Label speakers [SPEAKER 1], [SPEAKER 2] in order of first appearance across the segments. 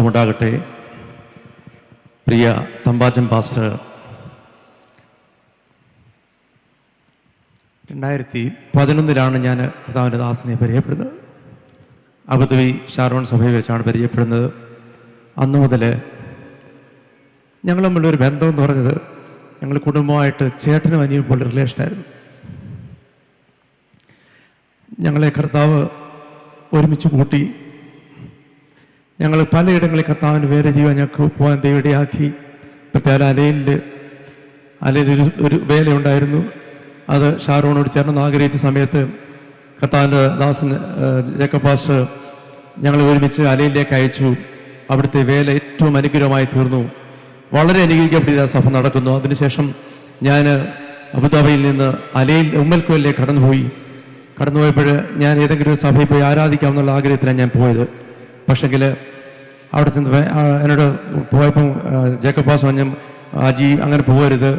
[SPEAKER 1] ഉണ്ടാകട്ടെ. പ്രിയ തമ്പാച്ചൻ പാസ്റ്റർ 2011 ഞാൻ കർത്താവിൻ്റെ ദാസനെ പരിചയപ്പെടുന്നത്. അബുദാബി ഷാരോൺ സഭയിൽ വെച്ചാണ് പരിചയപ്പെടുന്നത്. അന്നു മുതൽ ഞങ്ങൾ തമ്മിലൊരു ബന്ധം എന്ന് പറഞ്ഞത് ഞങ്ങൾ കുടുംബമായിട്ട് ചേട്ടനും അനിയും പോലെ റിലേഷനായിരുന്നു. ഞങ്ങളെ കർത്താവ് ഒരുമിച്ച് കൂട്ടി. ഞങ്ങൾ പലയിടങ്ങളിൽ കർത്താവിന് വേറെ ജീവൻ ഞങ്ങൾക്ക് പോകാൻ ദൈവടിയാക്കി. പ്രത്യേക അലയിൽ ഒരു വേലയുണ്ടായിരുന്നു. അത് ഷാരോണോട് ചേർന്ന് ആഗ്രഹിച്ച സമയത്ത് കർത്താവിൻ്റെ ദാസൻ ജേക്കബ് പാസ്റ്റർ ഞങ്ങൾ ഒരുമിച്ച് അലയിലേക്ക് അയച്ചു. അവിടുത്തെ വേല ഏറ്റവും അനുഗ്രഹമായി തീർന്നു. വളരെ അനുഗ്രഹിക്കപ്പെട്ട സഭ നടക്കുന്നു. അതിനുശേഷം ഞാൻ അബുദാബിയിൽ നിന്ന് അലയിൽ ഉമ്മൽക്കോലിലേക്ക് കടന്നുപോയപ്പോൾ ഞാൻ ഏതെങ്കിലും ഒരു സഭയിൽ പോയി ആരാധിക്കാമെന്നുള്ള ആഗ്രഹത്തിലാണ് ഞാൻ പോയത്. പക്ഷെങ്കിൽ അവിടെ ചെന്ന് എന്നോട് പോയപ്പം ജേക്കബ് പാസ്റ്റർ പറഞ്ഞു, അജി അങ്ങനെ പോകരുത്,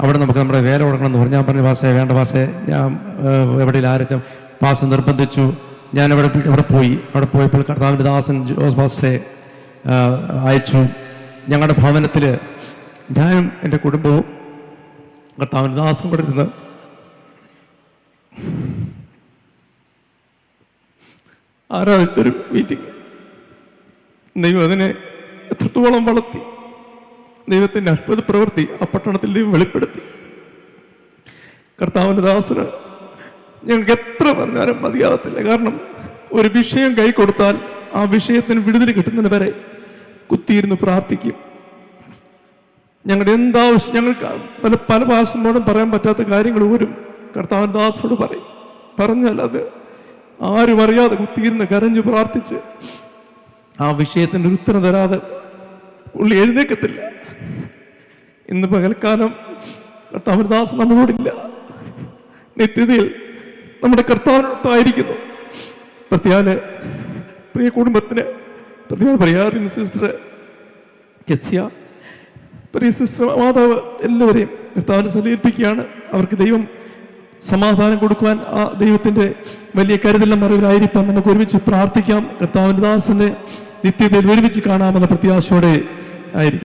[SPEAKER 1] അവിടെ നമുക്ക് നമ്മുടെ വേല കൊടുക്കണമെന്ന് പറഞ്ഞു. ഞാൻ പറഞ്ഞു, പാസ്റ്റേ വേണ്ട പാസ്റ്റേ, ഞാൻ എവിടെയും ആരച്ച പാസ്റ്റർ നിർബന്ധിച്ചു. ഞാൻ അവിടെ പോയപ്പോൾ കർത്താവിൻ്റെ ദാസൻ ജോസ് പാസ്റ്ററെ അയച്ചു. ഞങ്ങളുടെ ഭവനത്തിൽ ഞാനും എൻ്റെ കുടുംബവും കർത്താവിൻ്റെ ദാസൻ കൊടുക്കുന്നത് ആരാധിച്ചൊരു മീറ്റിംഗ്. ദൈവം അതിനെ എത്രത്തോളം വളർത്തി. ദൈവത്തിൻ്റെ അത്ഭുത പ്രവൃത്തി ആ പട്ടണത്തിൽ ദൈവം വെളിപ്പെടുത്തി. കർത്താവിൻ്റെ ദാസന് ഞങ്ങൾക്ക് എത്ര പറഞ്ഞാലും മതിയാകത്തില്ല. കാരണം ഒരു വിഷയം കൈ കൊടുത്താൽ ആ വിഷയത്തിന് വിടുതൽ കിട്ടുന്നതിന് വരെ കുത്തിയിരുന്ന് പ്രാർത്ഥിക്കും. ഞങ്ങളുടെ എന്താവശ്യം ഞങ്ങൾക്ക് പല ഭാഷകളോടും പറയാൻ പറ്റാത്ത കാര്യങ്ങൾ പോലും കർത്താവിൻ്റെ ദാസനോട് പറഞ്ഞാൽ അത് ആരും അറിയാതെ കുത്തിയിരുന്ന് കരഞ്ഞു പ്രാർത്ഥിച്ച് ആ വിഷയത്തിൻ്റെ ഒരു ഉത്തരം തരാതെ പുള്ളി എഴുന്നേക്കത്തില്ല. ഇന്ന് പകൽക്കാലം കർത്താവിൻ്റെ ദാസൻ നമ്മളോടില്ല. നിത്യതയിൽ നമ്മുടെ കർത്താവിനോടൊത്തായിരിക്കുന്നു. പ്രത്യേക പ്രിയ കുടുംബത്തിന് പ്രിയ സിസ്റ്റർ കെസ്യ, പ്രിയ സിസ്റ്റർ മാതാവ് എല്ലാവരെയും കർത്താവിനെ സമർപ്പിക്കുകയാണ്. അവർക്ക് ദൈവം സമാധാനം കൊടുക്കുവാൻ ആ ദൈവത്തിൻ്റെ വലിയ കരുതലും അറിവിലായിരിക്കാൻ നമുക്ക് ഒരുമിച്ച് പ്രാർത്ഥിക്കാം. കർത്താവിൻ്റെ ദാസനെ നിത്യതയിൽ ഒരുമിച്ച് കാണാമെന്ന പ്രത്യാശയോടെ ആയിരിക്കും.